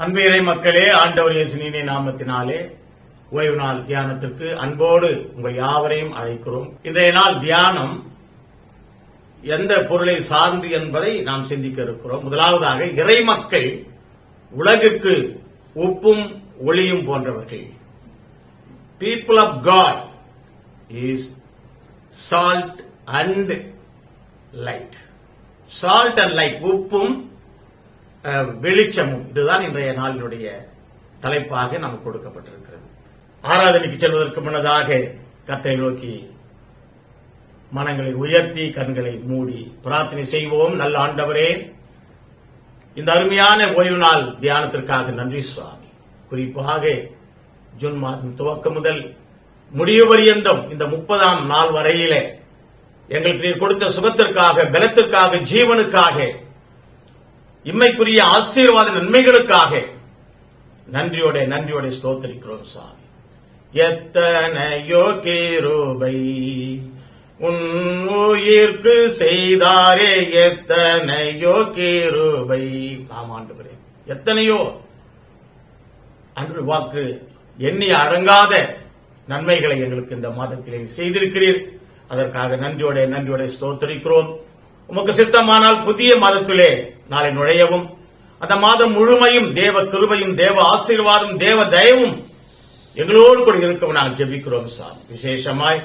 அன்பு இறை மக்களே, ஆண்டவர் இயேசுவின் நாமத்தினாலே ஓய்வு நாள் தியானத்திற்கு அன்போடு உங்கள் யாவரையும் அழைக்கிறோம். இன்றைய நாள் தியானம் எந்த பொருளை சார்ந்து என்பதை நாம் சிந்திக்க இருக்கிறோம். முதலாவதாக, இறை மக்கள் உலகிற்கு உப்பும் ஒளியும் போன்றவர்கள். People of God is salt and light. Salt and light, உப்பும் வெளிச்சமும். இதுதான் இன்றைய நாளினுடைய தலைப்பாக நமக்கு கொடுக்கப்பட்டிருக்கிறது. ஆராதனைக்கு செல்வதற்கு முன்னதாக கர்த்தரை நோக்கி மனங்களை உயர்த்தி கண்களை மூடி பிரார்த்தனை செய்வோம். நல்ல ஆண்டவரே, இந்த அருமையான ஓய்வு நாள் தியானத்திற்காக நன்றி சுவாமி. குறிப்பாக ஜூன் மாதம் துவக்கம் முதல் முடிவு பரியந்தம் இந்த 30ஆம் நாள் வரையிலே எங்களுக்கு நீர் கொடுத்த சுகத்திற்காக, பலத்திற்காக, ஜீவனுக்காக, இம்மைக்குரிய ஆசீர்வாத நன்மைகளுக்காக நன்றியோட ஸ்தோத்திரிக்கிறோம் சாமி. எத்தனையோ கிருபை உன் உயிர்க்கு செய்தாரே, எத்தனையோ கிருபை. நாம் ஆண்டவரே, எத்தனையோ அன்று வாக்கு எண்ணி அடங்காத நன்மைகளை எங்களுக்கு இந்த மாதத்திலே செய்திருக்கிறீர். அதற்காக நன்றியோட ஸ்தோத்திரிக்கிறோம். உமக்கு சித்தமானால் புதிய மாதத்திலே நாளை நுழையவும், அந்த மாதம் முழுமையும் தேவ கிருபையும், தேவ ஆசீர்வாதம், தேவ தயவும் எங்களோடு கூட இருக்கவும் நாங்கள் ஜெபிக்கிறோம் சாமி. விசேஷமாய்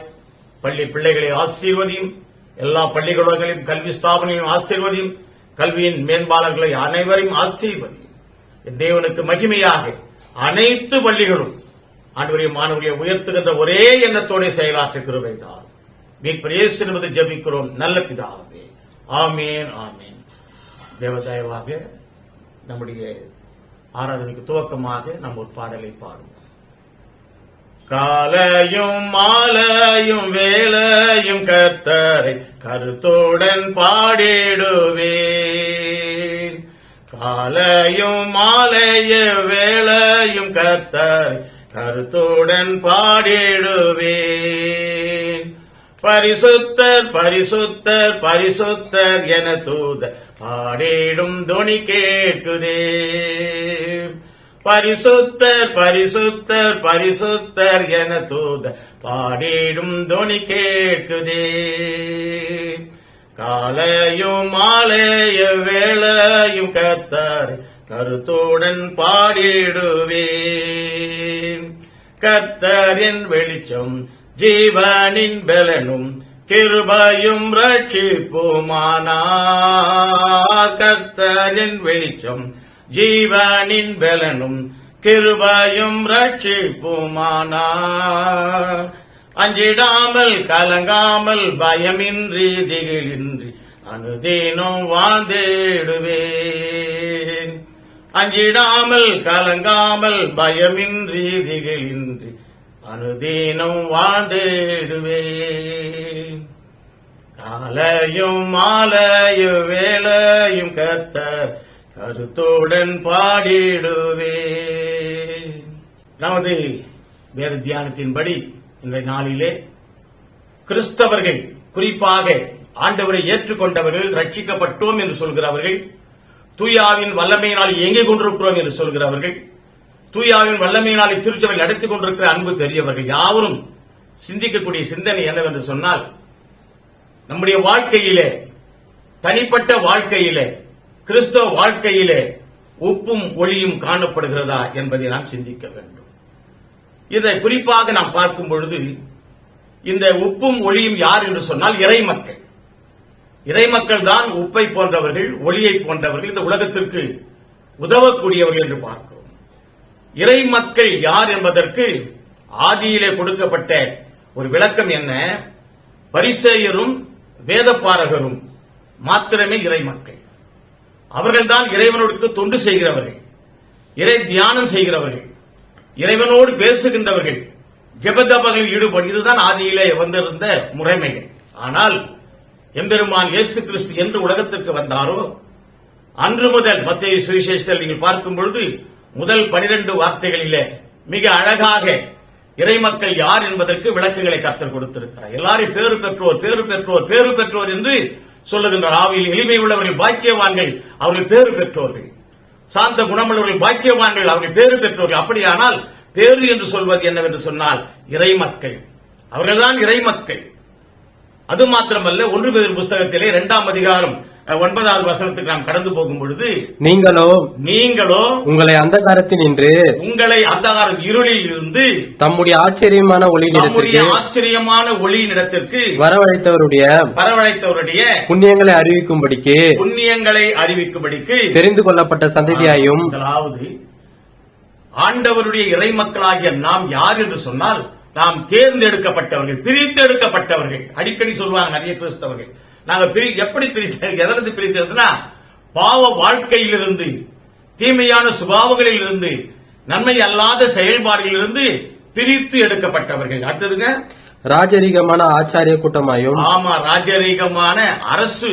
பள்ளி பிள்ளைகளை ஆசீர்வதியும், எல்லா பள்ளிக்கூடங்களையும், கல்வி ஸ்தாபனையும் ஆசீர்வதியும், கல்வியின் மேம்பாளர்களை அனைவரையும் ஆசீர்வதியும். தேவனுக்கு மகிமையாக அனைத்து பள்ளிகளும் ஆண்டவரையும் மாணவர்களை உயர்த்துகின்ற ஒரே எண்ணத்தோட செயலாற்ற கிருபை தான். மீட்பர் இயேசு என்பதை ஜெபிக்கிறோம் நல்ல பிதாவே. ஆமேன், ஆமேன். தேவதயவாக நம்முடைய ஆராதனைக்கு துவக்கமாக நம்ம ஒரு பாடலை பாடுவோம். காலையும் மாலையும் வேளையும் கர்த்தரை கருத்துடன் பாடிடுவேன். காலையும் மாலைய வேளையும் கர்த்தரை கருத்துடன் பாடிடுவேன். பரிசுத்தர் பரிசுத்தர் பரிசுத்தர் என தூதர் பாடிடும் தொனி கேட்குதே. பரிசுத்தர் பரிசுத்தர் பரிசுத்தர் என தூதர் பாடிடும் தொனி கேட்குதே. காலையும் மாலைய வேளையும் கர்த்தர் கருத்துடன் பாடிடுவேன். கர்த்தரின் வெளிச்சம் ஜீவனின் பலனும் கிருபையும் ரட்சிப்புமானார். கர்த்தரின் வெளிச்சம் ஜீவனின் பலனும் கிருபையும் ரட்சிப்புமானார். அஞ்சிடாமல் கலங்காமல் பயமின்றி திகிலின்றி அனுதினம் வாழ்ந்திடுவேன். அஞ்சிடாமல் கலங்காமல் பயமின்றி திகிலின்றி அனுதினம் வாழ்ந்திடுவேன். காலையும் மாலையும் வேளையும் கர்த்தர் கருத்துடன் பாடிடுவேன். நமது வேத தியானத்தின்படி இன்றைய நாளிலே கிறிஸ்தவர்கள், குறிப்பாக ஆண்டவரை ஏற்றுக்கொண்டவர்கள், ரட்சிக்கப்பட்டோம் என்று சொல்கிறவர்கள், தூயாவின் வல்லமையினால் இயங்கிக் கொண்டிருக்கிறோம் என்று சொல்கிறவர்கள், தூயாவின் வல்லமையினாலே திருச்சபை நடத்திக் கொண்டிருக்கிற அன்பு பெரியவர்கள் யாவரும் சிந்திக்கக்கூடிய சிந்தனை என்னவென்று சொன்னால், நம்முடைய வாழ்க்கையிலே, தனிப்பட்ட வாழ்க்கையிலே, கிறிஸ்தவ வாழ்க்கையிலே உப்பும் ஒளியும் காணப்படுகிறதா என்பதை நாம் சிந்திக்க வேண்டும். இதை குறிப்பாக நாம் பார்க்கும் பொழுது, இந்த உப்பும் ஒளியும் யார் என்று சொன்னால் இறைமக்கள். இறைமக்கள் தான் உப்பை போன்றவர்கள், ஒளியை போன்றவர்கள், இந்த உலகத்திற்கு உதவக்கூடியவர்கள் என்று பார்க்கிறோம். இறைமக்கள் யார் என்பதற்கு ஆதியிலே கொடுக்கப்பட்ட ஒரு விளக்கம் என்ன? பரிசேயரும் வேதபாரகரும் மாத்திரமே இறைமக்கள். அவர்கள்தான் இறைவனுக்கு தொண்டு செய்கிறவர்கள், இறை தியானம் செய்கிறவர்கள், இறைவனோடு பேசுகின்றவர்கள், ஜெபதபங்களில் ஈடுபடு. இதுதான் ஆதியிலே வந்திருந்த முறைமைகள். ஆனால் எம்பெருமான் இயேசு கிறிஸ்து என்று உலகத்திற்கு வந்தாரோ அன்று முதல் மத்தேயு சுவிசேஷத்தில் நீங்கள் பார்க்கும் பொழுது முதல் 12 வார்த்தைகளிலே மிக அழகாக இறைமக்கள் யார் என்பதற்கு விளக்கங்களை கர்த்தர் கொடுத்திருக்கிறார். எல்லாரும் பேறு பெற்றோர், பேறு பெற்றோர், பேறு பெற்றோர் என்று சொல்லுகின்ற ஆவியில் எளிமை உள்ளவர்கள் பாக்கியவான்கள், அவர்கள் பேறு பெற்றோர்கள். சாந்த குணமுள்ளவர்கள் பாக்கியவான்கள், அவர்கள் பேறு பெற்றவர்கள். அப்படியானால் பேறு என்று சொல்வது என்னவென்று சொன்னால் இறைமக்கள், அவர்கள்தான் இறைமக்கள். அது மாத்திரமல்ல, 1 பேதுரு புஸ்தகத்திலே 2ஆம் அதிகாரம் 9வது வசனத்துக்கு நாம் கடந்து போகும் பொழுது, நீங்களோ உங்களை அந்தகாரத்தில் இருளில் இருந்து தம்முடைய ஆச்சரியமான ஒளியினிடத்திற்கு வரவழைத்தவருடைய புண்ணியங்களை அறிவிக்கும்படிக்கு தெரிந்து கொள்ளப்பட்ட சந்ததியாயும். அதாவது ஆண்டவருடைய இறைமக்களாகிய நாம் யார் என்று சொன்னால், நாம் தேர்ந்தெடுக்கப்பட்டவர்கள், பிரித்தெடுக்கப்பட்டவர்கள். அடிக்கடி சொல்வாங்க நிறைய கிறிஸ்தவர்கள், நாங்க எப்படி எதிலிருந்து பிரித்தெடுத்தா, பாவ வாழ்க்கையிலிருந்து, தீமையான சுபாவங்களில் இருந்து, நன்மை அல்லாத செயல்பாடுகளிலிருந்து பிரித்து எடுக்கப்பட்டவர்கள். அடுத்ததுங்க, ராஜரீகமான ஆச்சாரிய கூட்டமாயும். ஆமா, ராஜரீகமான அரசு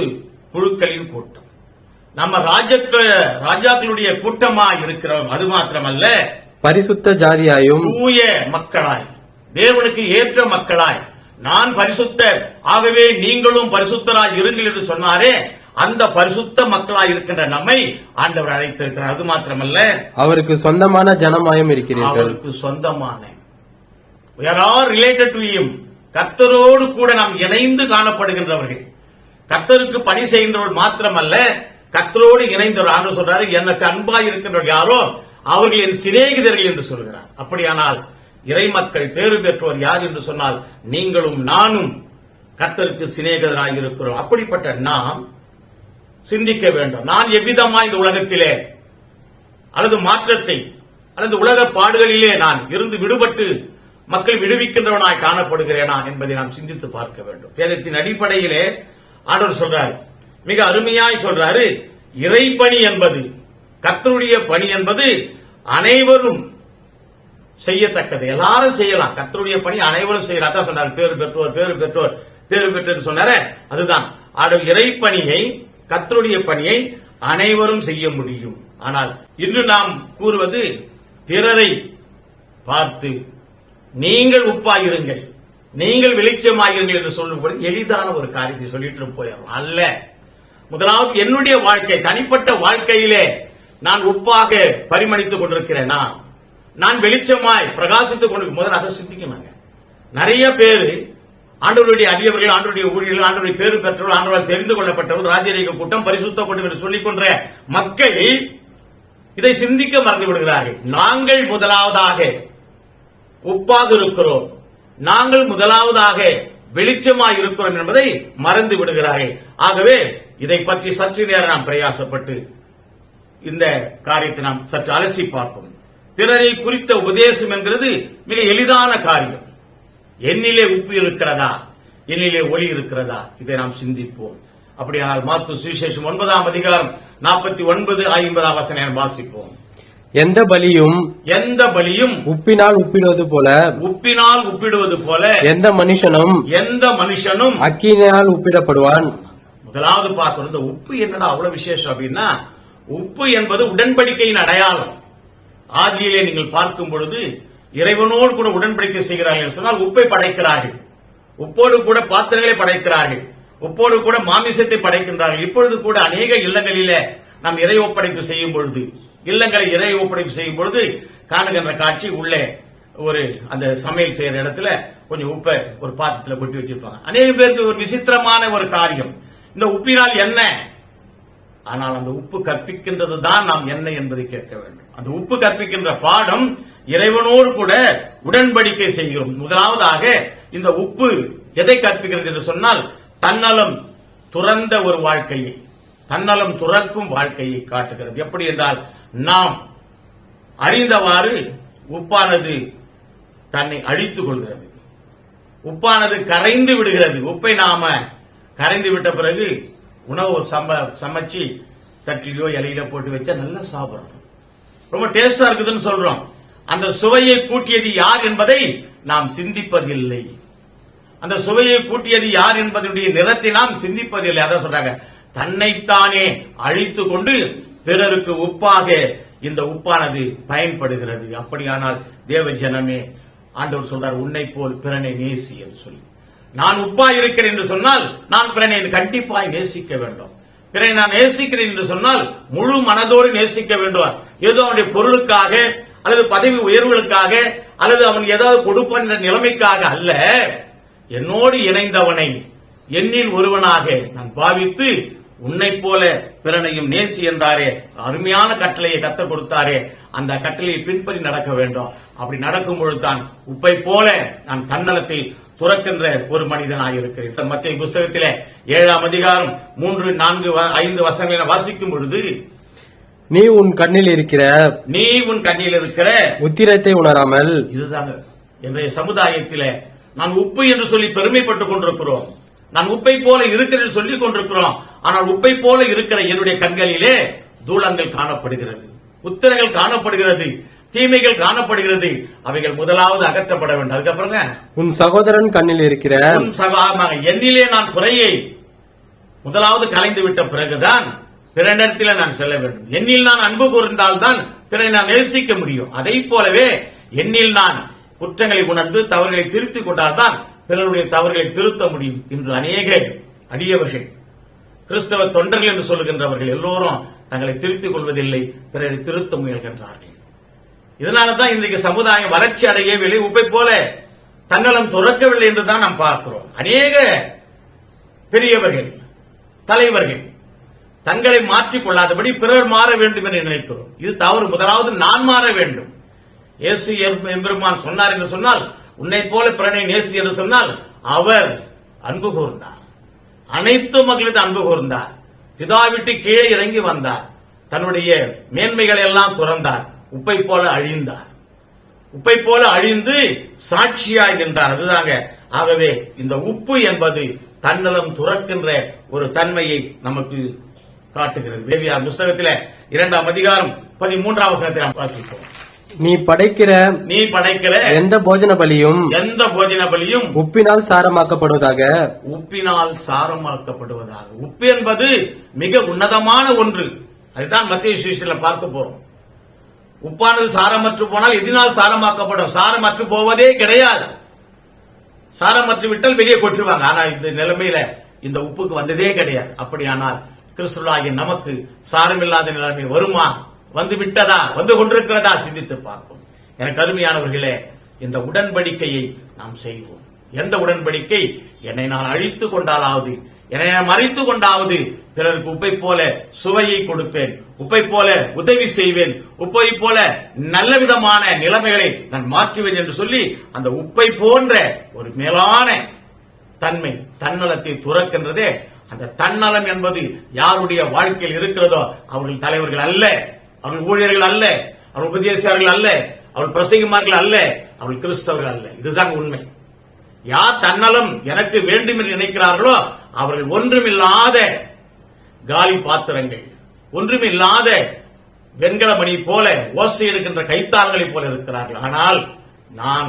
குழுக்களின் கூட்டம். நம்ம ராஜாக்களுடைய கூட்டமா இருக்கிறோம். அது மாத்திரமல்ல, பரிசுத்த ஜாதியாயும், தூய மக்களாய், தேவனுக்கு ஏற்ற மக்களாய். நான் பரிசுத்தர், ஆகவே நீங்களும் பரிசுத்தராய் இருங்கள் என்று சொன்னாரே, அந்த பரிசுத்த மக்களாய் இருக்கின்ற நம்மை ஆண்டவர் அழைத்திருக்கிறார். அது மாத்திரமல்ல, அவருக்கு சொந்தமான ஜனமாயும் இருக்கிறீர்கள். அவருக்கு சொந்தமான, we are all related to him. கர்த்தரோடு கூட நாம் இணைந்து காணப்படுகின்றவர்கள். கர்த்தருக்கு பணி செய்கின்றவர்கள் மாத்திரமல்ல, கர்த்தரோடு இணைந்தவர். ஆண்டவர் சொல்றாரு, எனக்கு அன்பாய் இருக்கின்றவர்கள் யாரோ அவர்கள் என் சிநேகிதர்கள் என்று சொல்கிறார். அப்படியானால் இறைமக்கள், பேறு பெற்றோர் யார் என்று சொன்னால், நீங்களும் நானும் கர்த்தருக்கு சிநேகிதராக இருக்கிறோம். அப்படிப்பட்ட நாம் சிந்திக்க வேண்டும். நான் எவ்விதமா இந்த உலகத்திலே அல்லது மாற்றத்தை அல்லது உலக பாடுகளிலே நான் இருந்து விடுபட்டு மக்கள் விடுவிக்கின்றவனாய் காணப்படுகிறேனா என்பதை நாம் சிந்தித்து பார்க்க வேண்டும். வேதத்தின் அடிப்படையிலே ஆண்டவர் சொல்றார், மிக அருமையாய் சொல்றாரு, இறைப்பணி என்பது, கர்த்தருடைய பணி என்பது அனைவரும் செய்யத்தக்கது. எல்லாரும் செய்யலாம். கர்த்தருடைய பணி அனைவரும் செய்யலாம். தான் சொன்னார், பேறு பெற்றோர் பேறு பெற்றோர் பேறு பெற்றோர் சொன்னார. அதுதான் இறைப்பணியை, கர்த்தருடைய பணியை அனைவரும் செய்ய முடியும். ஆனால் இன்று நாம் கூறுவது, பிறரை பார்த்து நீங்கள் உப்பாயிருங்கள், நீங்கள் வெளிச்சமாயிருங்கள் என்று சொல்லும்போது எளிதான ஒரு காரியத்தை சொல்லிட்டு போயிடும் அல்ல. முதலாவது என்னுடைய வாழ்க்கை, தனிப்பட்ட வாழ்க்கையிலே நான் உப்பாக பரிமளித்துக் கொண்டிருக்கிறேனா, நான் வெளிச்சமாய் பிரகாசித்துக் கொண்டு, முதல்ல அதை சிந்திக்கணும். நிறைய பேரு ஆண்டவருடைய அடியவர்கள், ஆண்டவருடைய ஊழியர்கள், ஆண்டவருடைய பேறு பெற்றவர்கள், ஆண்டவரால் தெரிந்து கொள்ளப்பட்டவர்கள், ராஜரீக கூட்டம், பரிசுத்த கூட்டம் என்று சொல்லிக் கொண்ட மக்கள் இதை சிந்திக்க மறந்து விடுகிறார்கள். நாங்கள் முதலாவதாக உப்பாக இருக்கிறோம், நாங்கள் முதலாவதாக வெளிச்சமாய் இருக்கிறோம் என்பதை மறந்து விடுகிறார்கள். ஆகவே இதை பற்றி சற்று நேரம் நாம் பிரயாசப்பட்டு இந்த காரியத்தை நாம் சற்று அலசி பார்ப்போம். பிறரை குறித்த உபதேசம் என்கிறது மிக எளிதான காரியம். என்னிலே உப்பு இருக்கிறதா, என்னிலே ஒளி இருக்கிறதா, இதை நாம் சிந்திப்போம். அப்படியானால் மாற்கு சுவிசேஷம் 9ஆம் அதிகாரம் 49-50 வசனம் வாசிப்போம். எந்த பலியும் உப்பினால் உப்பிடுவது போல எந்த மனுஷனும் அக்கினியால் உப்பிடப்படுவான். முதலாவது பார்க்கிறோம், இந்த உப்பு என்னடா அவ்வளவு விசேஷம் அப்படின்னா, உப்பு என்பது உடன்படிக்கையின் அடையாளம். ஆதியிலே நீங்கள் பார்க்கும் பொழுது இறைவனோடு கூட உடன்படிக்கை செய்கிறார்கள் சொன்னால் உப்பை படைக்கிறார்கள், உப்போடு கூட பாத்திரங்களை படைக்கிறார்கள், உப்போடு கூட மாமிசத்தை படைக்கின்றார்கள். இப்பொழுது கூட அநேக இல்லங்களிலே நாம் இறை ஒப்படைப்பு செய்யும் பொழுது, இல்லங்களை இறை ஒப்படைப்பு செய்யும் பொழுது காணுகின்ற காட்சி, உள்ளே ஒரு அந்த சமையல் செய்யற இடத்துல கொஞ்சம் உப்பை ஒரு பாத்திரத்தில் கொட்டி வச்சிருப்பாங்க. அநேக பேருக்கு ஒரு விசித்திரமான ஒரு காரியம், இந்த உப்பினால் என்ன? ஆனால் அந்த உப்பு கற்பிக்கின்றது தான் நாம் என்ன என்பதை கேட்க வேண்டும். அந்த உப்பு கற்பிக்கின்ற பாடம், இறைவனோடு கூட உடன்படிக்கை செய்கிறோம். முதலாவதாக இந்த உப்பு எதை கற்பிக்கிறது என்று சொன்னால், தன்னலம் துறந்த ஒரு வாழ்க்கையை, தன்னலம் துறக்கும் வாழ்க்கையை காட்டுகிறது. எப்படி என்றால், நாம் அறிந்தவாறு உப்பானது தன்னை அழித்துக் கொள்கிறது, உப்பானது கரைந்து விடுகிறது. உப்பை நாம கரைந்து விட்ட பிறகு உணவு சமைச்சு தட்டிலையோ இலையில போட்டு வச்சா நல்லா சாப்பிடணும், ரொம்ப டேஸ்டா இருக்குதுன்னு சொல்றோம். அந்த சுவையை கூட்டியது யார் என்பதை நாம் சிந்திப்பதில்லை. அந்த சுவையை கூட்டியது யார் என்பதனுடைய நிறத்தை நாம் சிந்திப்பதில்லை. அதான் சொல்றாங்க, தன்னைத்தானே அழித்துக் கொண்டு பிறருக்கு உப்பாக இந்த உப்பானது பயன்படுகிறது. அப்படியானால் தேவ ஜனமே, ஆண்டவர் சொல்றார், உன்னை போல் பிறனை நேசி என்று சொல்லி. நான் உப்பா இருக்கிறேன் என்று சொன்னால் நான் பிறனை கண்டிப்பாய் நேசிக்க வேண்டும். பிறரை நான் நேசிக்கிறேன் என்று சொன்னால் முழு மனதோடு நேசிக்க வேண்டும். ஏதோ அவனுடைய பொருளுக்காக அல்லது பதவி உயர்வுகளுக்காக அல்லது அவன் ஏதாவது கொடுப்பன் என்ற நிலைமைக்காக அல்ல. என்னோடு இணைந்தவனை என்னில் ஒருவனாக நான் பாவித்து உன்னை போல பிறனையும் நேசி என்றாரே, அருமையான கட்டளையை கற்றுக் கொடுத்தாரே, அந்த கட்டளையை பின்பற்றி நடக்க வேண்டும். அப்படி நடக்கும் பொழுதுதான் உப்பை போல நான் தன்னலத்தை துறக்கின்ற ஒரு மனிதனாக இருக்கிறேன். மத்திய புஸ்தகத்திலே 7ஆம் அதிகாரம் 3, 4, 5 வசனங்களை வாசிக்கும் பொழுது, நீ உன் கண்ணில் இருக்கிற உத்திரத்தை உணராமல். இதுதாங்க இன்றைய சமுதாயத்திலே நான் உப்பு என்று சொல்லி பெருமைப்பட்டுக் கொண்டிருக்கிறோம். நான் உப்பை போல இருக்கிறேன் சொல்லிக் கொண்டிருக்கிறோம். ஆனால் உப்பை போல இருக்கிற என்னுடைய கண்களிலே தூளங்கள் காணப்படுகிறது, உத்திரங்கள் காணப்படுகிறது, தீமைகள் காணப்படுகிறது. அவைகள் முதலாவது அகற்றப்பட வேண்டும். அதுக்கப்புறம் உன் சகோதரன் கண்ணில் இருக்கிற என்னிலே நான் குறையை முதலாவது கலைந்து விட்ட பிறகுதான் பிறனிடத்தில் நான் செல்ல வேண்டும். என்னில் நான் அன்பு கூர்ந்தால்தான் பிறரை நான் நேசிக்க முடியும். அதை போலவே என்னில் நான் குற்றங்களை உணர்ந்து தவறுகளை திருத்திக் கொண்டால்தான் பிறருடைய தவறுகளை திருத்த முடியும். இன்று அநேக அடியவர்கள், கிறிஸ்தவ தொண்டர்கள் என்று சொல்லுகின்றவர்கள் எல்லோரும் தங்களை திருத்திக் கொள்வதில்லை, பிறரை திருத்த முயல்கின்றார்கள். இதனாலதான் இன்றைக்கு சமுதாயம் வளர்ச்சி அடையவில்லை, உப்பை போல தன்னலம் துறக்கவில்லை என்றுதான் நாம் பார்க்கிறோம். அநேக பெரியவர்கள், தலைவர்கள் தங்களை மாற்றிக் கொள்ளாதபடி பிறர் மாற வேண்டும் என்று நினைக்கிறோம். இது தவறு. முதலாவது நான் மாற வேண்டும். இயேசு எம்பெருமான் சொன்னார் என்று சொன்னால், உன்னை போல பிறனை நேசி என்று சொன்னால், அவர் அன்பு கூர்ந்தார், அனைத்து மக்களுக்கு அன்பு கூர்ந்தார், பிதா விட்டு கீழே இறங்கி வந்தார், தன்னுடைய மேன்மைகளை எல்லாம் துறந்தார், உப்பை போல அழிந்தார், உப்பை போல அழிந்து சாட்சியாய் நின்றார். அதுதாங்க. ஆகவே இந்த உப்பு என்பது தன்னலம் துறக்கின்ற ஒரு தன்மையை நமக்கு காட்டுகிறது. லேவியர் புஸ்தகத்திலே 2ஆம் அதிகாரம் 13ஆம் வசனத்தை நாம் வாசிப்போம். நீ படைக்கிற எந்த போஜன பலியும் உப்பினால் சாரமாக்கப்படுவதாக. உப்பு என்பது மிக உன்னதமான ஒன்று. அதுதான் மத்திய சுவிசேஷத்தில் பார்க்க போறோம். உப்பானது சாரமற்று போனால் எதினால் சாரமாக்கப்படும்? சாரமற்று போவதே கிடையாது. சாரமற்று விட்டால் வெளியே கொட்டுவாங்க. ஆனா இந்த நிலைமையில இந்த உப்புக்கு வந்ததே கிடையாது. அப்படியானால் கிறிஸ்துவாகிய நமக்கு சாரமில்லாத நிலைமை வருமா? வந்து விட்டதா? வந்து கொண்டிருக்கிறதா? சிந்தித்து பார்ப்போம். எனக்கு அருமையானவர்களே, இந்த உடன்படிக்கையை நாம் செய்வோம். எந்த உடன்படிக்கை? என்னை நான் அழித்துக் கொண்டாலாவது, என்னை மறைத்துக் கொண்டாவது பிறருக்கு உப்பை போல சுவையை கொடுப்பேன், உப்பை போல உதவி செய்வேன், உப்பை போல நல்ல விதமான நிலைமைகளை நான் மாற்றுவேன் என்று சொல்லி அந்த உப்பை போன்ற ஒரு மேலான தன்மை, தன்னலத்தை துறக்கின்றதே. அந்த தன்னலம் என்பது யாருடைய வாழ்க்கையில் இருக்கிறதோ அவர்கள் தலைவர்கள் அல்ல, அவர்கள் ஊழியர்கள் அல்ல, அவர்கள் உபதேசியார்கள் அல்ல, அவர்கள் பிரசங்கிமார்கள் அல்ல, அவர்கள் கிறிஸ்தவர்கள் அல்ல. இதுதான் உண்மை. யார் தன்னலம் எனக்கு வேண்டும் என்று நினைக்கிறார்களோ அவர்கள் ஒன்றுமில்லாத காலி பாத்திரங்கள், ஒன்றுமில்லாத வெண்கல மணி போல ஓசை எடுக்கின்ற கைத்தாள்களைப் போல இருக்கிறார்கள். ஆனால் நான்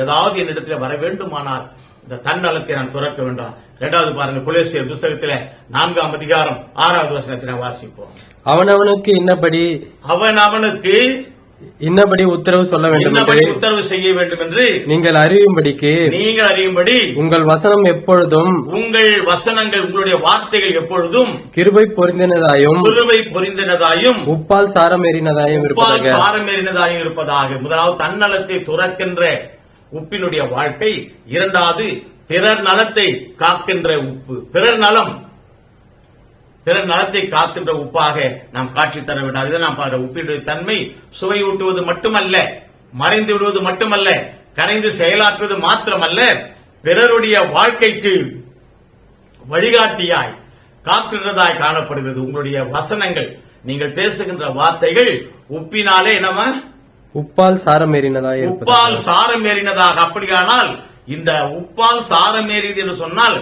ஏதாவது என்னிடத்தில் வர வேண்டுமானால் இந்த தன்னலத்தை நான் துறக்க வேண்டாம். இரண்டாவது பாருங்க, கொலோசியர் புஸ்தகத்தில் 4ஆம் அதிகாரம் 6வது வசனத்தை வாசிப்போம். அவனவனுக்கு இன்னபடி உத்தரவு சொல்ல வேண்டும், உத்தரவு செய்ய வேண்டும் என்று நீங்கள் அறியும்படி உங்கள் வசனம் எப்பொழுதும், உங்கள் வசனங்கள், உங்களுடைய வார்த்தைகள் எப்பொழுதும் கிருபை பொருந்தினதாயும் உப்பால் சாரமேறினதாயும் இருப்பதாக. முதலாவது தன்னலத்தை துறக்கின்ற உப்பினுடைய வாழ்க்கை. இரண்டாவது பிறர் நலத்தை காக்கின்ற உப்பு. பிறர் நலத்தை காக்கின்ற உப்பாக நாம் காட்சி தர வேண்டும். அதுதான் நாம் பார்க்கிறோம். உப்பினுடைய தன்மை சுவையூட்டுவது மட்டுமல்ல, மறைந்து விடுவது மட்டுமல்ல, கரைந்து செயலாற்றுவது மாத்திரமல்ல, பிறருடைய வாழ்க்கைக்கு வழிகாட்டியாய் காக்கின்றதாய் காணப்படுகிறது. உங்களுடைய வசனங்கள், நீங்கள் பேசுகின்ற வார்த்தைகள் உப்பினாலே உப்பால் சாரமேறினதாக. அப்படியானால் இந்த உப்பால் சாரமேறியது என்று சொன்னால்,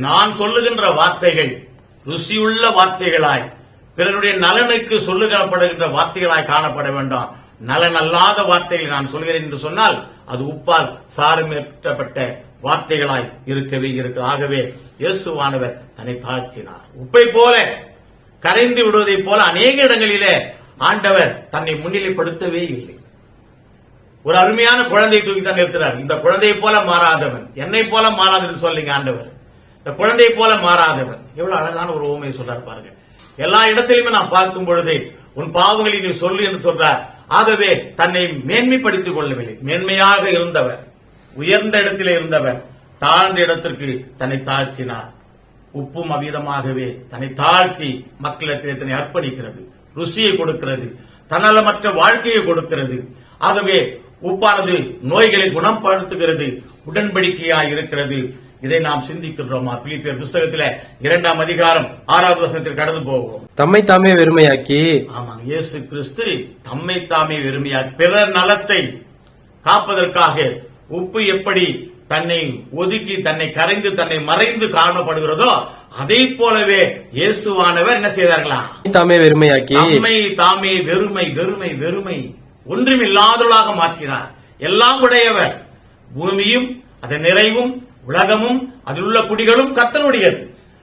நான் சொல்லுகின்ற வார்த்தைகள் ருசியுள்ள வார்த்தைகளாய், பிறருடைய நலனுக்கு சொல்லுகப்படுகின்ற வார்த்தைகளாய் காணப்பட வேண்டாம். நலன் அல்லாத வார்த்தைகளை நான் சொல்கிறேன் என்று சொன்னால் அது உப்பால் சாரமேற்றப்பட்ட வார்த்தைகளாய் இருக்கவே இருக்கு. ஆகவே இயேசுவானவர் தன்னை தாழ்த்தினார். உப்பை போல கரைந்து விடுவதைப் போல அநேக இடங்களிலே ஆண்டவர் தன்னை முன்னிலைப்படுத்தவே இல்லை. ஒரு அருமையான குழந்தையை தூக்கி தான் நிறுத்துறார். இந்த குழந்தையை போல மாறாதவன், என்னை போல மாறாதவன் சொல்லுங்க ஆண்டவர். இந்த குழந்தை போல மாறாதவன். எவ்வளவு அழகான ஒரு உவமையை சொல்றாரு பாருங்க. எல்லா இடத்திலுமே நாம் பார்க்கும் பொழுது உன் பாவங்களை நீ சொல்லு என்று சொல்றார். ஆகவே தன்னை மேன்மைப்படுத்திக் கொள்ளவில்லை. மேன்மையாக இருந்தவர், உயர்ந்த இடத்திலே இருந்தவர் தாழ்ந்த இடத்திற்கு தன்னை தாழ்த்தினார். உப்பும் அவ்விதமாகவே தன்னை தாழ்த்தி மக்களிடத்திலே தன்னை அர்ப்பணிக்கிறது, ருசியை கொடுக்கிறது, தன்னலமற்ற வாழ்க்கையை கொடுக்கிறது. ஆகவே உப்பானது நோய்களை குணப்படுத்துகிறது, உடன்படிக்கையாய் இருக்கிறது. இதை நாம் சிந்திக்கின்றோமா? பிலிப்பியர் புஸ்தகத்தில் 2ஆம் அதிகாரம் 6வது வசனத்தில் கடந்து போவோம். தம்மை தாமே வெறுமையாக்கி, ஆமாங்க, இயேசு கிறிஸ்து தம்மை தாமே வெறுமையாக்கி பிறர் நலத்தை காப்பதற்காக உப்பு எப்படி தன்னை ஒதுக்கி தன்னை கரைந்து தன்னை மறைந்து காணப்படுகிறதோ அதை போலவே இயேசுவானவர் என்ன செய்தார்களாம்? தாமே வெறுமையாக்கி, தம்மை தாமே வெறுமை வெறுமை வெறுமை ஒன்றுமில்லாதவளாக மாற்றினார். எல்லாம் உடையவர். பூமியும் அதன் நிறைவும் உலகமும் அதில் உள்ள குடிகளும் கர்த்தருடையது.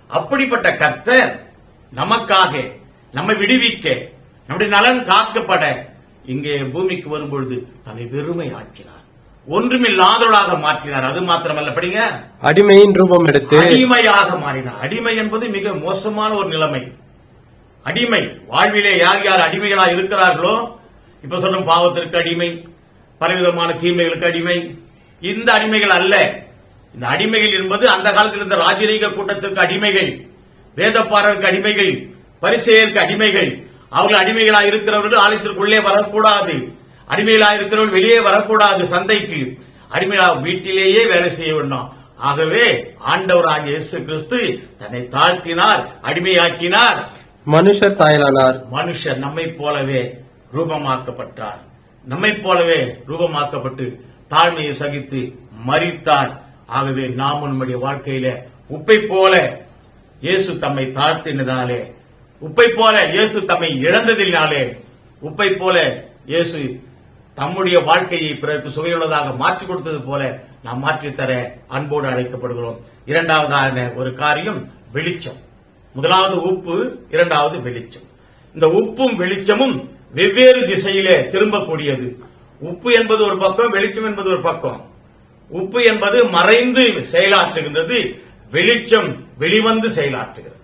அப்படிப்பட்ட கர்த்தர் நமக்காக, நம்மை விடுவிக்க, நம்முடைய நலன் காக்கப்பட இங்கே பூமிக்கு வரும்பொழுது தன்னை வெறுமை ஆக்கினார், ஒன்றுமில்லாதவளாக மாற்றினார். அது மாத்திரமல்ல, படிங்க, அடிமையின் ரூபம் எடுத்து அடிமையாக மாறினார். அடிமை என்பது மிக மோசமான ஒரு நிலைமை. அடிமை வாழ்விலே யார் யார் அடிமைகளாக இருக்கிறார்களோ, இப்ப சொல்றோம் பாவத்திற்கு அடிமை, பலவிதமான தீமைகளுக்கு அடிமை. இந்த அடிமைகள் அல்ல. இந்த அடிமைகள் என்பது அந்த காலத்தில் இருந்த ராஜரீக கூட்டத்திற்கு அடிமைகள், வேதப்பாரருக்கு அடிமைகள், பரிசேயருக்கு அடிமைகள். அவர்கள் அடிமைகளாக இருக்கிறவர்கள் ஆலயத்திற்குள்ளே வரக்கூடாது, அடிமைகளாக இருக்கிறவர்கள் வெளியே வரக்கூடாது, சந்தைக்கு அடிமைகளாக வீட்டிலேயே வேலை செய்ய வேண்டும். ஆகவே ஆண்டவராகிய இயேசு கிறிஸ்து தன்னை தாழ்த்தினார், அடிமையாக்கினார், மனுஷர் சாயலானார். மனுஷர் நம்மை போலவே ரூபமாக்கப்பட்டார். நம்மை போலவே ரூபமாக்கப்பட்டு தாழ்மையை சகித்து மரித்தார். ஆகவே நாம் நம்முடைய வாழ்க்கையில உப்பை போல இயேசு தம்மை தாழ்த்தினதாலே, உப்பை போல இயேசு தம்மை இழந்ததினாலே, உப்பை போல இயேசு தம்முடைய வாழ்க்கையை பிறருக்கு சுவையுள்ளதாக மாற்றிக் கொடுத்தது போல நாம் மாற்றித்தர அன்போடு அழைக்கப்படுகிறோம். இரண்டாவதான ஒரு காரியம் வெளிச்சம். முதலாவது உப்பு, இரண்டாவது வெளிச்சம். இந்த உப்பும் வெளிச்சமும் வெவ்வேறு திசையிலே திரும்பக்கூடியது. உப்பு என்பது ஒரு பக்கம், வெளிச்சம் என்பது ஒரு பக்கம். உப்பு என்பது மறைந்து செயலாற்றுகின்றது, வெளிச்சம் வெளிவந்து செயலாற்றுகிறது.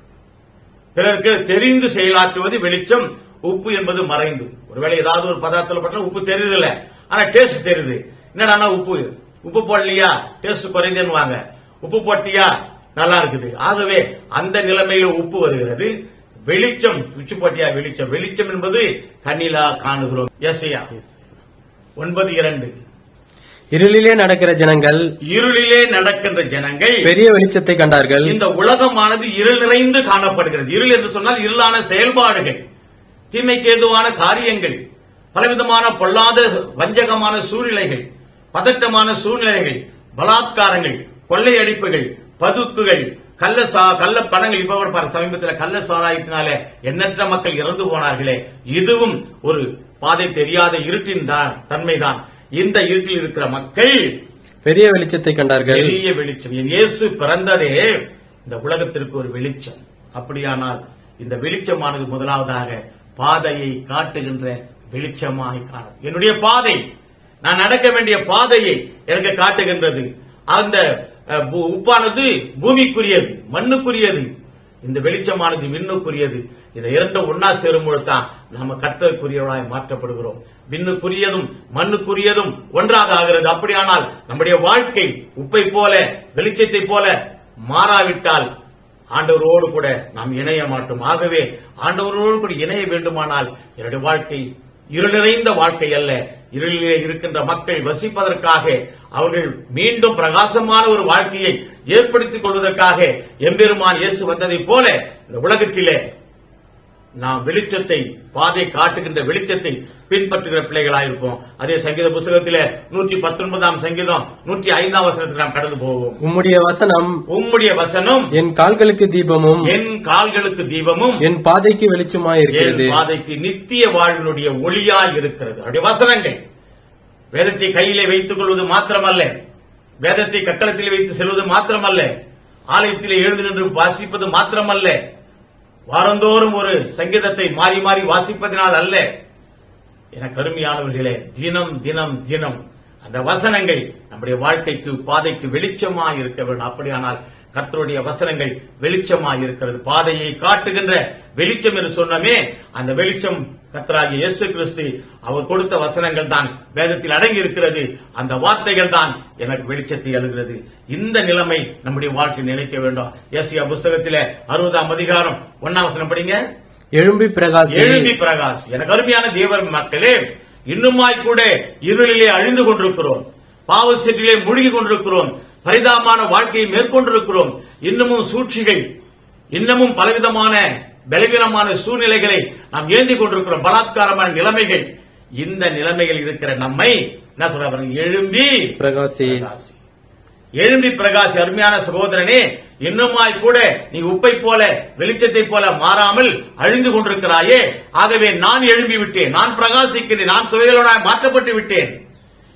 பிறருக்கு தெரிந்து செயலாற்றுவது வெளிச்சம். உப்பு என்பது மறைந்து. ஒருவேளை ஏதாவது ஒரு பதார்த்தத்தில் பட்டா உப்பு தெரியுதுல்ல, ஆனா டேஸ்ட் தெரியுது. என்னடா உப்பு போடலையா, டேஸ்ட் குறைந்தேன்னு, உப்பு போட்டியா, நல்லா இருக்குது. ஆகவே அந்த நிலைமையில உப்பு வருகிறது. வெளிச்சம், உச்சி போட்டியா வெளிச்சம். வெளிச்சம் என்பது கண்ணிலா காணுகிறோம். எஸ்ஐயா 9:2. இருளிலே நடக்கிற ஜனங்கள், இருளிலே நடக்கின்ற ஜனங்கள் பெரிய வெளிச்சத்தை கண்டார்கள். இந்த உலகமானது இருள் நிறைந்து காணப்படுகிறது. இருள் என்று சொன்னால் இருளான செயல்பாடுகள், தீமைக்கு ஏதுவான காரியங்கள், பலவிதமான பொல்லாத வஞ்சகமான சூழ்நிலைகள், பதட்டமான சூழ்நிலைகள், பலாத்காரங்கள், கொள்ளையடிப்புகள், பதுக்குகள், கள்ள பணங்கள். இப்ப சமீபத்தில் கள்ள சாராயத்தினால எண்ணற்ற மக்கள் இறந்து போனார்களே, இதுவும் ஒரு பாதை தெரியாத இருட்டின் தன்மைதான். இந்த இருட்டில் இருக்கிற மக்கள் பெரிய வெளிச்சத்தை கண்டார்கள். பெரிய வெளிச்சம். இயேசு பிறந்ததே இந்த உலகத்திற்கு ஒரு வெளிச்சம். அப்படியானால் இந்த வெளிச்சமானது முதலாவதாக பாதையை காட்டுகின்ற வெளிச்சமாய் காணும். என்னுடைய பாதை, நான் நடக்க வேண்டிய பாதையை எனக்கு காட்டுகின்றது. அந்த உப்பானது பூமிக்குரியது, மண்ணுக்குரியது. இந்த வெளிச்சமானது விண்ணுக்குரியது. இதை இரண்டும் ஒன்னா சேரும்பொழுது தான் நாம கர்த்தருக்குரியவர்களாய் மாற்றப்படுகிறோம். விண்ணுக்குரியதும் மண்ணுக்குரியதும் ஒன்றாக ஆகிறது. அப்படியானால் நம்முடைய வாழ்க்கை உப்பை போல வெளிச்சத்தை போல மாறாவிட்டால் ஆண்டவரோடு கூட நாம் இணைய மாட்டோம். ஆகவே ஆண்டவரோடு கூட இணைய வேண்டுமானால் என்னுடைய வாழ்க்கை இருள் நிறைந்த வாழ்க்கை அல்ல. இருளிலே இருக்கின்ற மக்கள் வசிப்பதற்காக, அவர்கள் மீண்டும் பிரகாசமான ஒரு வாழ்க்கையை ஏற்படுத்திக் கொள்வதற்காக எம்பெருமான் இயேசு வந்ததைப் போல இந்த உலகத்திலே நாம் வெளிச்சத்தை, பாதை காட்டுகின்ற வெளிச்சத்தை பின்பற்றுகிற பிள்ளைகளாயிருப்போம். அதே சங்கீத புஸ்தகத்திலே 119ஆம் சங்கீதம் 105ஆம் வசனத்தில் நாம் கடந்து போவோம். உம்முடைய வசனம் என் கால்களுக்கு தீபமும், என் பாதைக்கு வெளிச்சமாய் இருக்கிறது. என் பாதைக்கு நித்திய வாழ்வினுடைய ஒளியாய் இருக்கிறது. அவருடைய வசனங்கள். வேதத்தை கையிலே வைத்துக் கொள்வது மாத்திரமல்ல, வேதத்தை கட்டளத்தில் வைத்து செல்வது மாத்திரமல்ல, ஆலயத்திலே எழுந்து நின்று வாசிப்பது மாத்திரமல்ல, வாரந்தோறும் ஒரு சங்கீதத்தை மாறி மாறி வாசிப்பதனால் அல்ல. என கருமையானவர்களே, தினம் தினம் தினம் அந்த வசனங்கள் நம்முடைய வாழ்க்கைக்கு, பாதைக்கு வெளிச்சமாக இருக்க வேண்டும். அப்படியானால் கர்த்தருடைய வசனங்கள் வெளிச்சமாய் இருக்கிறது. பாதையை காட்டுகின்ற வெளிச்சம் என்று சொன்னமே, அந்த வெளிச்சம் கர்த்தராகிய இயேசு கிறிஸ்து அவர் கொடுத்த வசனங்கள் தான் வேதத்தில் அடங்கி இருக்கிறது. அந்த வார்த்தைகள் தான் எனக்கு வெளிச்சத்தை அழுகிறது. இந்த நிலைமை நம்முடைய வாழ்க்கையில் நினைக்க வேண்டும். ஏசாயா புஸ்தகத்திலே 60ஆம் அதிகாரம் 1ஆம் வசனம் படிங்க. எழும்பி பிரகாசி, எழும்பி பிரகாசி. எனக்கு அருமையான தேவ மக்களே, இன்னுமாய் கூட இருளிலே அழிந்து கொண்டிருக்கிறோம், பாவ செட்டிலே மூழ்கி கொண்டிருக்கிறோம், பரிதாபமான வாழ்க்கையை மேற்கொண்டிருக்கிறோம். இன்னமும் சூழ்ச்சிகள், இன்னமும் பலவிதமான பலவீனமான சூழ்நிலைகளை நாம் ஏந்தி கொண்டிருக்கிறோம், பலாத்காரமான நிலைமைகள். இந்த நிலைமைகள் இருக்கிற நம்மை என்ன சொல்ற பாருங்க, எழும்பி பிரகாசி, எழும்பி பிரகாசி. அருமையான சகோதரனே, இன்னுமாய் கூட நீ உப்பை போல வெளிச்சத்தை போல மாறாமல் அழிந்து கொண்டிருக்கிறாயே. ஆகவே நான் எழும்பி விட்டேன், நான் பிரகாசிக்கிறேன், நான் சுவைகளோனாய் மாற்றப்பட்டு விட்டேன்.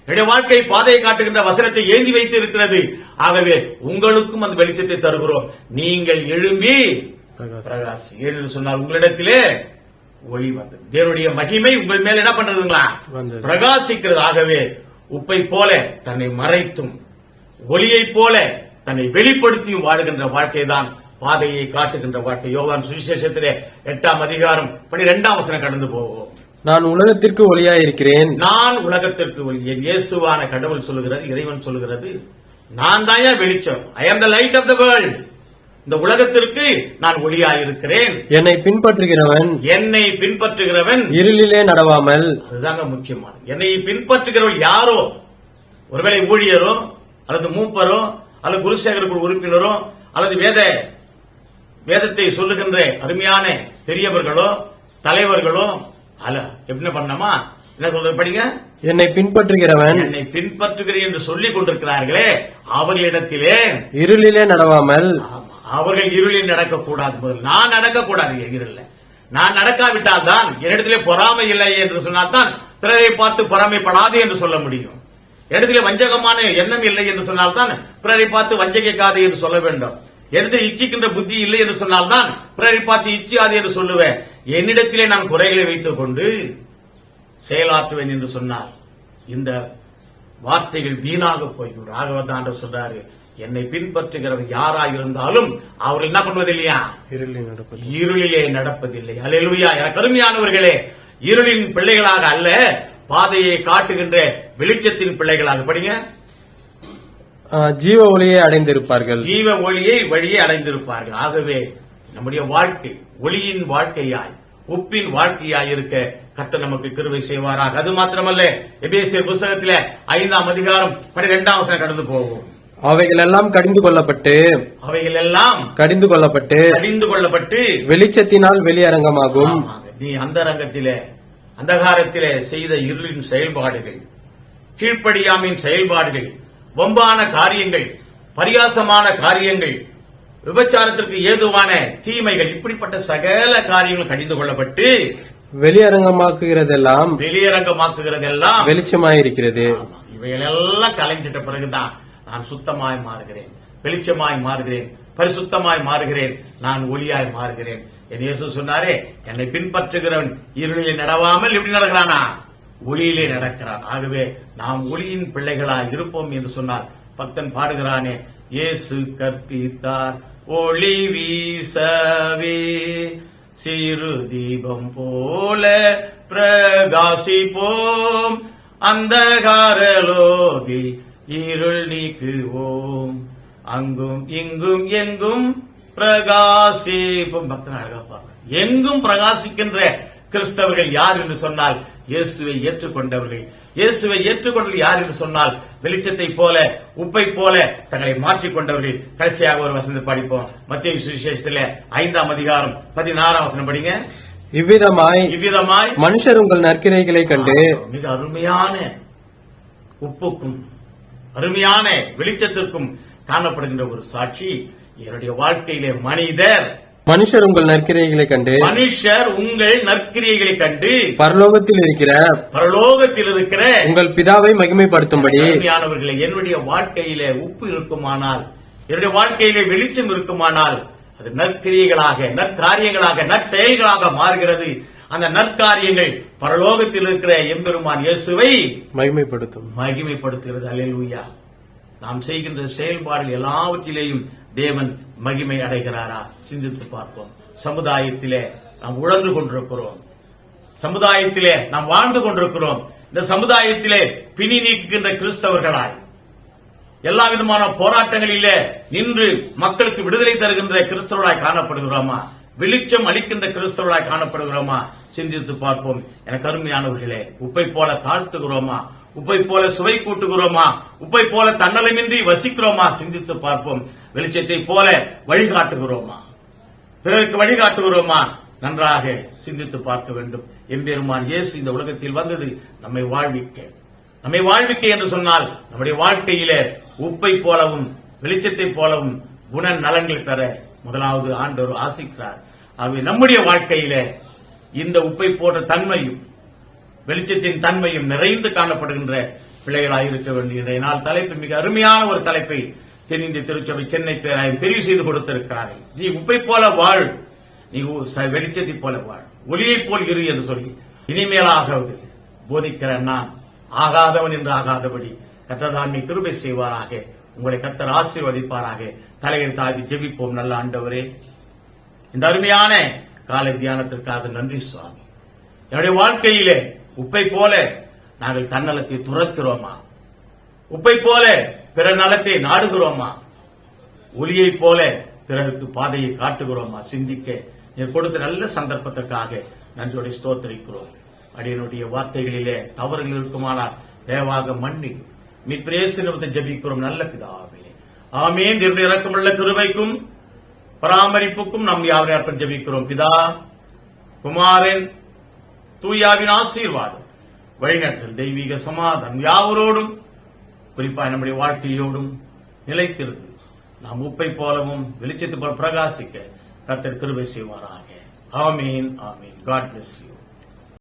என்னுடைய வாழ்க்கை பாதையை காட்டுகின்ற வசனத்தை ஏந்தி வைத்து இருக்கிறது. ஆகவே உங்களுக்கும் அந்த வெளிச்சத்தை தருகிறோம். நீங்கள் எழும்பி பிரகாசி. ஏனென்று சொன்னால் உங்களிடத்திலே ஒளி வந்தது. தேவனுடைய மகிமை உங்கள் மேல் என்ன பண்றதுங்களா, பிரகாசிக்கிறது. ஆகவே உப்பை போல தன்னை மறைத்தும் ஒளியை போல தன்னை வெளிப்படுத்தியும் வாழுகின்ற வாழ்க்கை தான் பாதையை காட்டுகின்ற வாழ்க்கை. யோவான் சுவிசேஷத்திலே 8ஆம் அதிகாரம் 12ஆம் வசனம் கடந்து போவோம். நான் உலகத்திற்கு ஒளியாய் இருக்கிறேன், நான் உலகத்திற்கு ஒளி. என் இயேசுவான கடவுள் சொல்லுகிறது, இறைவன் சொல்லுகிறது, நான் தான் வெளிச்சம். I am the light of the world. இந்த உலகத்திற்கு நான் ஒளியாயிருக்கிறேன். என்னை பின்பற்றுகிறவன் இருளிலே நடவாமல். அதுதாங்க முக்கியமானது. என்னை பின்பற்றுகிறவள் யாரோ, ஒருவேளை ஊழியரோ அல்லது மூப்பரோ அல்லது குருசேகர குழு உறுப்பினரோ அல்லது வேதத்தை சொல்லுகின்ற அருமையான பெரியவர்களோ தலைவர்களோ அல்ல, எப்படி பண்ணமா என்ன சொல்றது படிங்க. என்னை பின்பற்றுகிறேன் என்று சொல்லிக் கொண்டிருக்கிறார்களே, அவர்களிடத்திலே இருளிலே நடவாமல். அவர்கள் இருளில் நடக்கக்கூடாது. நான் நடக்கக்கூடாது இருளில். நான் நடக்காவிட்டால் தான், என்னிடத்திலே பொறாமை இல்லை என்று சொன்னால் தான் பிறரை பார்த்து பொறாமைப்படாது என்று சொல்ல முடியும். இடத்திலே வஞ்சகமான எண்ணம் இல்லை என்று சொன்னால் தான் பிறரை பார்த்து வஞ்சகிக்காது என்று சொல்ல வேண்டும். இடத்தில் இச்சிக்கின்ற புத்தி இல்லை என்று சொன்னால் தான் பிறரை பார்த்து இச்சியாது என்று சொல்லுவேன். என்னிடத்திலே நான் குறைகளை வைத்துக் கொண்டு செயலாற்றுவேன் என்று சொன்னால் இந்த வார்த்தைகள் வீணாக போய்விடும். ஆகவே தான் சொல்றாரு, என்னை பின்பற்றுகிறவர் யாராயிருந்தாலும் அவர் என்ன பண்ணுவதில்லையா, இருளிலே நடப்பதில்லை. அல்லேலூயா. எனக்கு அருமையானவர்களே, இருளின் பிள்ளைகளாக அல்ல, பாதையை காட்டுகின்ற வெளிச்சத்தின் பிள்ளைகளாக படிங்க. ஜீவ ஒளியை அடைந்திருப்பார்கள், ஜீவ ஒளியை வழியை அடைந்திருப்பார்கள். ஆகவே நம்முடைய வாழ்க்கை ஒளியின் வாழ்க்கையாய் உப்பின் வாழ்க்கையாய் இருக்க கர்த்தர் நமக்கு கிருபை செய்வாராக. அது மாத்திரமல்ல, எபேசியர் புஸ்தகத்திலே 5ஆம் அதிகாரம் 12ஆம் வசனம் கடந்து போவோம். அவைகள் எல்லாம் கடிந்து கொள்ளப்பட்டு வெளிச்சத்தினால் வெளியரங்கமாகும். நீ அந்தகாரத்திலே செய்த இருளின் செயல்பாடுகள், கீழ்ப்படியாமின் செயல்பாடுகள், வம்பான காரியங்கள், பரியாசமான காரியங்கள், விபச்சாரத்திற்கு ஏதுவான தீமைகள், இப்படிப்பட்ட சகல காரியங்கள் கடிந்து கொள்ளப்பட்டு வெளியரங்கமாக்குகிறதெல்லாம் வெளிச்சமாயிருக்கிறது. இவைகளெல்லாம் கலைஞ்சிட்ட பிறகுதான் நான் சுத்தமாய் மாறுகிறேன், வெளிச்சமாய் மாறுகிறேன், பரிசுத்தமாய் மாறுகிறேன், நான் ஒளியாய் மாறுகிறேன். என் இயேசு சொன்னாரே, என்னை பின்பற்றுகிறவன் இருளிலே நடவாமல் எப்படி நடக்கிறானா, ஒளியிலே நடக்கிறான். ஆகவே நாம் ஒளியின் பிள்ளைகளாய் இருப்போம் என்று சொன்னால் பக்தன் பாடுகிறானே, இயேசு கற்பித்தார் ஒளி வீசவே சிறு தீபம் போல பிரகாசிப்போம், அந்தகாரலோகில் இருள் நீக்குவோம், அங்கும் இங்கும் எங்கும் பிரகாசிப்போம். பக்தன் அழகா பாருங்க, எங்கும் பிரகாசிக்கின்ற கிறிஸ்தவர்கள் யார் என்று சொன்னால் இயேசுவை ஏற்றுக்கொண்டவர்கள். இயேசுவை ஏற்றுக்கொண்டவர்கள் யார் என்று சொன்னால் வெளிச்சத்தை போல உப்பை போல தங்களை மாற்றிக்கொண்டவர்கள். கடைசியாக ஒரு வசனத்தை படிப்போம். மத்தேயு சுவிசேஷத்திலே 5ஆம் அதிகாரம் 16ஆம் வசனம் படிங்க. இவ்விதமாய் மனுஷர் உங்கள் நற்கிரைகளை கண்டு, மிக அருமையான உப்புக்கும் அருமையான வெளிச்சத்திற்கும் காணப்படுகின்ற ஒரு சாட்சி என்னுடைய வாழ்க்கையிலே மனுஷர் உங்கள் நற்கிரைகளை கண்டு பரலோகத்தில் இருக்கிற உங்கள் பிதாவை மகிமைப்படுத்தும்படி. என்னுடைய வாழ்க்கையிலே உப்பு இருக்குமானால், என்னுடைய வாழ்க்கையிலே வெளிச்சம் இருக்குமானால், அது நற்கிரியைகளாக, நற்காரியங்களாக, நற்செயல்களாக மாறுகிறது. அந்த நற்காரியங்கள் பரலோகத்தில் இருக்கிற எம்பெருமான் இயேசுவை மகிமைப்படுத்துகிறது. அல்லேலூயா. நாம் செய்கின்ற செயல்பாடுகள் எல்லாவற்றிலேயும் தேவன் மகிமை அடைகிறாரா? சிந்தித்து பார்ப்போம். சமுதாயத்திலே நாம் உழந்து கொண்டிருக்கிறோம். சமுதாயத்திலே நாம் வாழ்ந்து கொண்டிருக்கிறோம். இந்த சமுதாயத்திலே பிணி நீக்குகின்ற கிறிஸ்தவர்களாய், எல்லா விதமான போராட்டங்களிலே நின்று மக்களுக்கு விடுதலை தருகின்ற கிறிஸ்தவர்களாய் காணப்படுகிறோமா? வெளிச்சம் அளிக்கின்ற கிறிஸ்தவர்களாய் காணப்படுகிறோமா? சிந்தித்து பார்ப்போம். எனக்கு அருமையானவர்களே, உப்பை போல தாழ்த்துகிறோமா? உப்பை போல சுவை கூட்டுகிறோமா? உப்பை போல தன்னலமின்றி வசிக்கிறோமா? சிந்தித்து பார்ப்போம். வெளிச்சத்தை போல வழிகாட்டுகிறோமா? பிறருக்கு வழிகாட்டுகிறோமா? நன்றாக சிந்தித்து பார்க்க வேண்டும். எம்பெருமான் இயேசு இந்த உலகத்தில் வந்தது நம்மை வாழ்விக்க என்று சொன்னால், நம்முடைய வாழ்க்கையிலே உப்பை போலவும் வெளிச்சத்தை போலவும் குண நலன்கள் பெற முதலாவது ஆண்டவர் ஆசிக்கிறார். ஆகவே நம்முடைய வாழ்க்கையிலே இந்த உப்பை போன்ற தன்மையும் வெளிச்சத்தின் தன்மையும் நிறைந்து காணப்படுகின்ற பிள்ளைகளாக இருக்க வேண்டிய நாள் தலைப்பு மிக அருமையான ஒரு தலைப்பை தென்னிந்திய திருச்சபை சென்னை பேராயம் தெரிவு செய்து கொடுத்திருக்கிறார்கள். நீ உப்பை போல வாழ், நீ வெளிச்சத்தை போல வாழ், ஒளியை போல் இரு என்று சொல்லி இனிமேலாவது போதிக்கிற நான் ஆகாதவன் என்று ஆகாதபடி கர்த்தர் கிருபை செய்வாராக. உங்களை கர்த்தர் ஆசீர்வதிப்பாராக. தலையில் தாழ்த்தி ஜெபிப்போம். நல்ல ஆண்டவரே, இந்த அருமையான காலை தியானத்திற்காக நன்றி சுவாமி. என்னுடைய வாழ்க்கையிலே உப்பை போல நாங்கள் தன்னலத்தை துறக்கிறோமா? உப்பை போல பிற நலத்தை நாடுகிறோமா? ஒளியைப் போல பிறருக்கு பாதையை காட்டுகிறோமா? சிந்திக்க நீர் கொடுத்த நல்ல சந்தர்ப்பத்திற்காக நன்றியோட ஸ்தோத்திரிக்கிறோம். அடியனுடைய வார்த்தைகளிலே தவறுகள் இருக்குமானால் தயவாக மன்னி மீட்பிரேசனத்தை ஜெபிக்கிறோம் நல்ல பிதாவே. ஆமென். தேவனுடைய இரக்கமுள்ள கிருபைக்கும் பராமரிப்புக்கும் நம் யாவரையும் ஜெபிக்கிறோம். பிதா, குமாரன், தூயாவின் ஆசீர்வாதம், வழிநடத்தல், தெய்வீக சமாதானம் யாவரோடும் குறிப்பாக நம்முடைய வாழ்க்கையோடும் நிலைத்திருந்து நாம் உப்பை போலவும் வெளிச்சத்தை போல பிரகாசிக்க கர்த்தர் கிருபை செய்வாராக. ஆமீன், ஆமீன். God bless you.